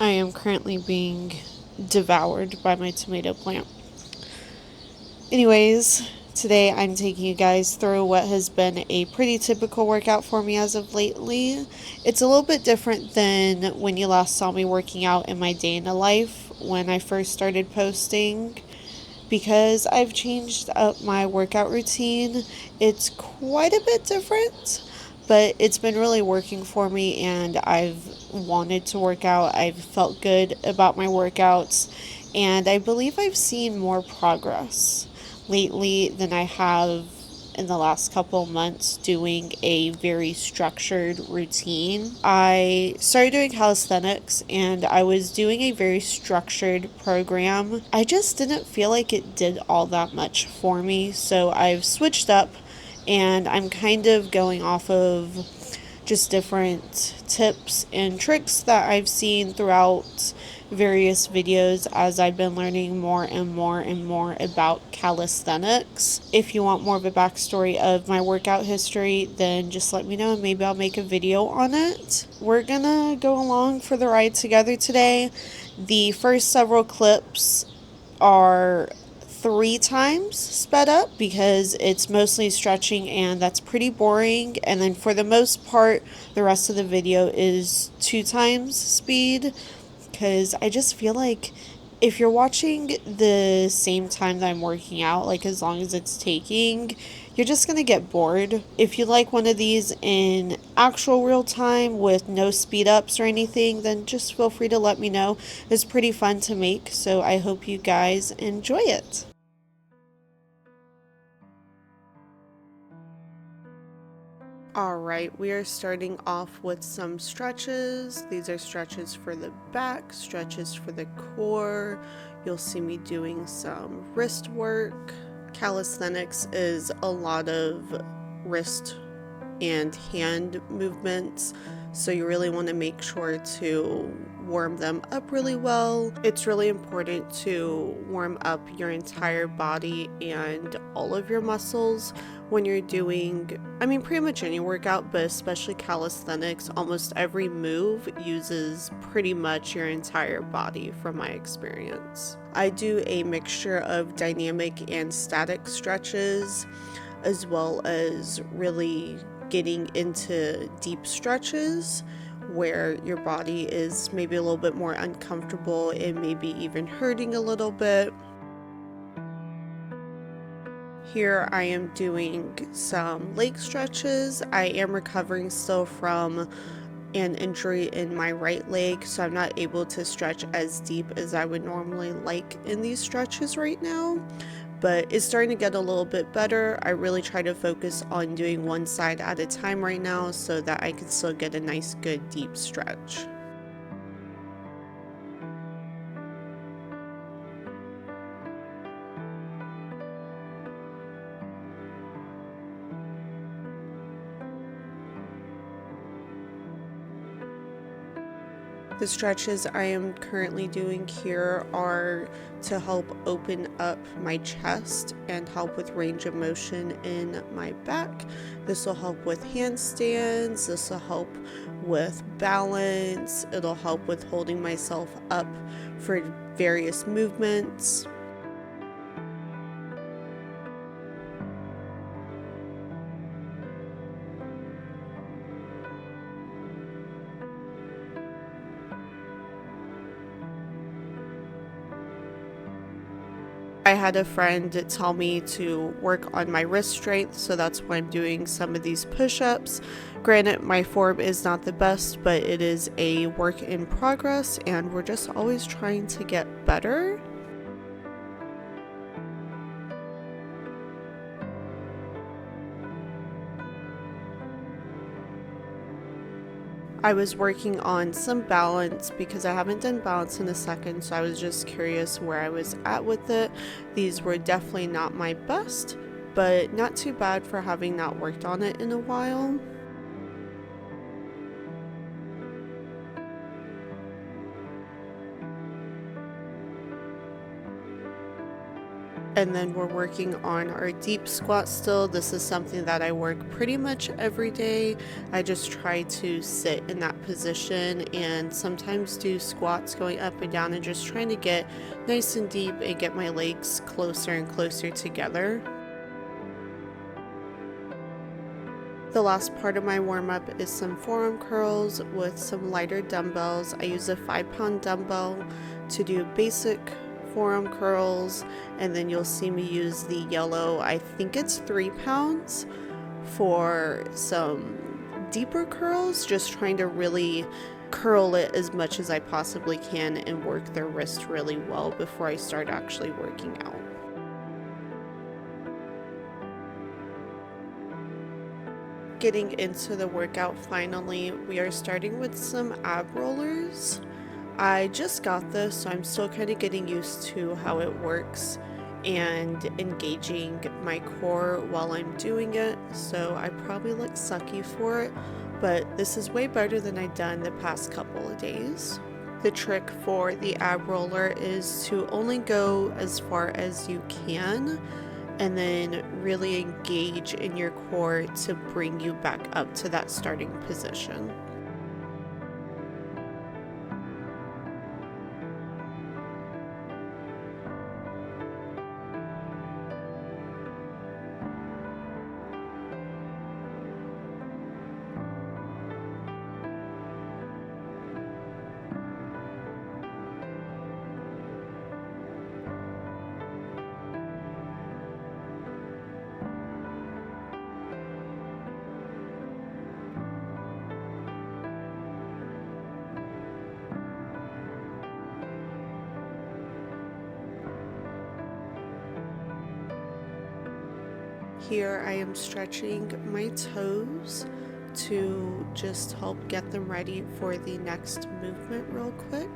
I am currently being devoured by my tomato plant. Anyways, today I'm taking you guys through what has been a pretty typical workout for me as of lately. It's a little bit different than when you last saw me working out in my day in the life when I first started posting, because I've changed up my workout routine. It's quite a bit different, but it's been really working for me, and I've wanted to work out. I've felt good about my workouts, and I believe I've seen more progress lately than I have in the last couple months doing a very structured routine. I started doing calisthenics and I was doing a very structured program. I just didn't feel like it did all that much for me, so I've switched up and I'm kind of going off of just different tips and tricks that I've seen throughout various videos as I've been learning more and more and more about calisthenics. If you want more of a backstory of my workout history, then just let me know and maybe I'll make a video on it. We're gonna go along for the ride together today. The first several clips are 3 times sped up because it's mostly stretching and that's pretty boring, and then for the most part the rest of the video is 2 times speed, because I just feel like if you're watching the same time that I'm working out, like as long as it's taking, you're just gonna get bored. If you like one of these in actual real time with no speed ups or anything, then just feel free to let me know. It's pretty fun to make, so I hope you guys enjoy it. Alright, we are starting off with some stretches. These are stretches for the back, stretches for the core. You'll see me doing some wrist work. Calisthenics is a lot of wrist and hand movements, so you really want to make sure to warm them up really well. It's really important to warm up your entire body and all of your muscles when you're doing, pretty much any workout, but especially calisthenics. Almost every move uses pretty much your entire body from my experience. I do a mixture of dynamic and static stretches, as well as really getting into deep stretches where your body is maybe a little bit more uncomfortable and maybe even hurting a little bit. Here I am doing some leg stretches. I am recovering still from an injury in my right leg, so I'm not able to stretch as deep as I would normally like in these stretches right now, but it's starting to get a little bit better. I really try to focus on doing one side at a time right now so that I can still get a nice good deep stretch. The stretches I am currently doing here are to help open up my chest and help with range of motion in my back. This will help with handstands, this will help with balance, it'll help with holding myself up for various movements. I had a friend tell me to work on my wrist strength, so that's why I'm doing some of these push-ups. Granted, my form is not the best, but it is a work in progress, and we're just always trying to get better. I was working on some balance because I haven't done balance in a second, so I was just curious where I was at with it. These were definitely not my best, but not too bad for having not worked on it in a while. And then we're working on our deep squat still. This is something that I work pretty much every day. I just try to sit in that position and sometimes do squats going up and down and just trying to get nice and deep and get my legs closer and closer together. The last part of my warm-up is some forearm curls with some lighter dumbbells. I use a 5-pound dumbbell to do basic forearm curls, and then you'll see me use the yellow, I think it's 3 pounds, for some deeper curls, just trying to really curl it as much as I possibly can and work the wrist really well before I start actually working out. Getting into the workout finally, we are starting with some ab rollers. I just got this, so I'm still kind of getting used to how it works and engaging my core while I'm doing it, so I probably look sucky for it, but this is way better than I've done the past couple of days. The trick for the ab roller is to only go as far as you can and then really engage in your core to bring you back up to that starting position. Here I am stretching my toes to just help get them ready for the next movement real quick.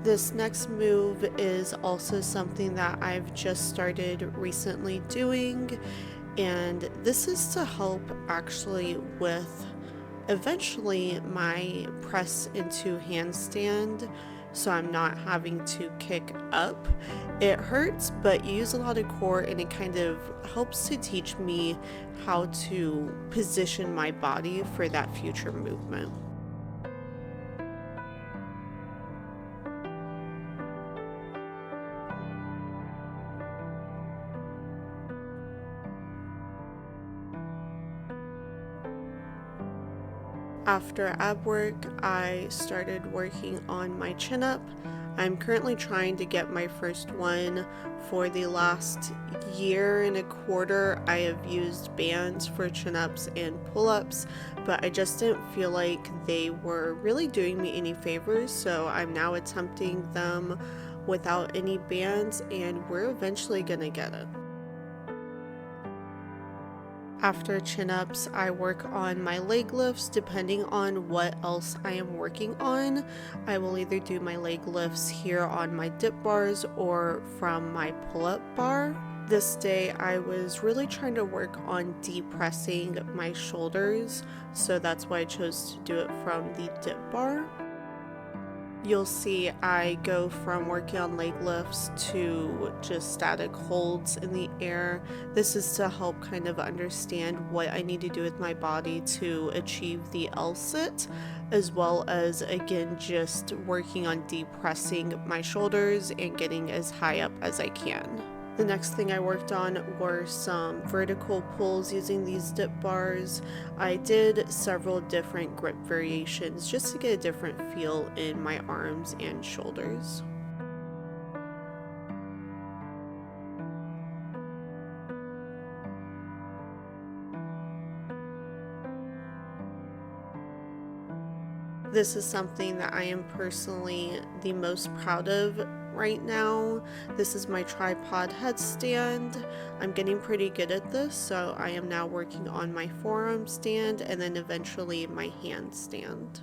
This next move is also something that I've just started recently doing, and this is to help actually with eventually my press into handstand, so I'm not having to kick up. It hurts, but you use a lot of core and it kind of helps to teach me how to position my body for that future movement. After ab work, I started working on my chin up. I'm currently trying to get my first one. For the last year and a quarter, I have used bands for chin ups and pull ups, but I just didn't feel like they were really doing me any favors, so I'm now attempting them without any bands, and we're eventually gonna get it. After chin-ups, I work on my leg lifts. Depending on what else I am working on, I will either do my leg lifts here on my dip bars or from my pull-up bar. This day I was really trying to work on depressing my shoulders, so that's why I chose to do it from the dip bar. You'll see I go from working on leg lifts to just static holds in the air. This is to help kind of understand what I need to do with my body to achieve the L-sit, as well as, again, just working on depressing my shoulders and getting as high up as I can. The next thing I worked on were some vertical pulls using these dip bars. I did several different grip variations just to get a different feel in my arms and shoulders. This is something that I am personally the most proud of right now. This is my tripod headstand. I'm getting pretty good at this, so I am now working on my forearm stand and then eventually my handstand.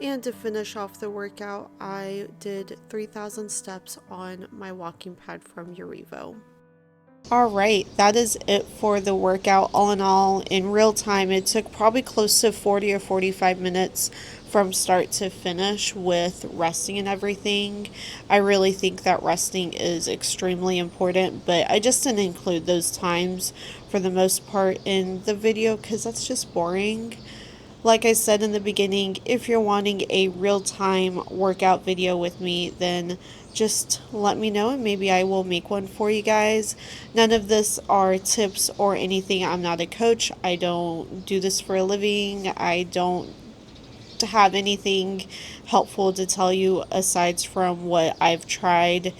And to finish off the workout, I did 3,000 steps on my walking pad from Urivo. Alright, that is it for the workout. All in all, in real time, it took probably close to 40 or 45 minutes from start to finish with resting and everything. I really think that resting is extremely important, but I just didn't include those times for the most part in the video because that's just boring. Like I said in the beginning, if you're wanting a real-time workout video with me, then just let me know and maybe I will make one for you guys. None of this are tips or anything. I'm not a coach. I don't do this for a living. I don't have anything helpful to tell you aside from what I've tried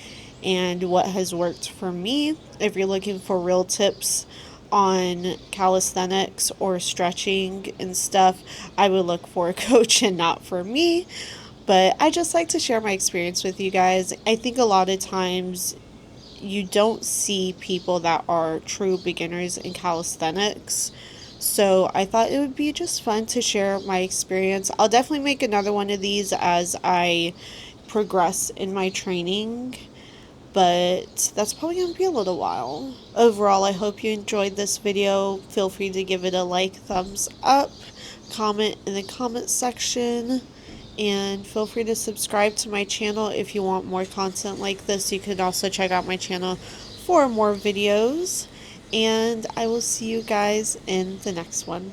and what has worked for me. If you're looking for real tips on calisthenics or stretching and stuff, I would look for a coach and not for me. But I just like to share my experience with you guys. I think a lot of times you don't see people that are true beginners in calisthenics. So I thought it would be just fun to share my experience. I'll definitely make another one of these as I progress in my training, but that's probably going to be a little while. Overall, I hope you enjoyed this video. Feel free to give it a like, thumbs up, comment in the comment section, and feel free to subscribe to my channel if you want more content like this. You could also check out my channel for more videos, and I will see you guys in the next one.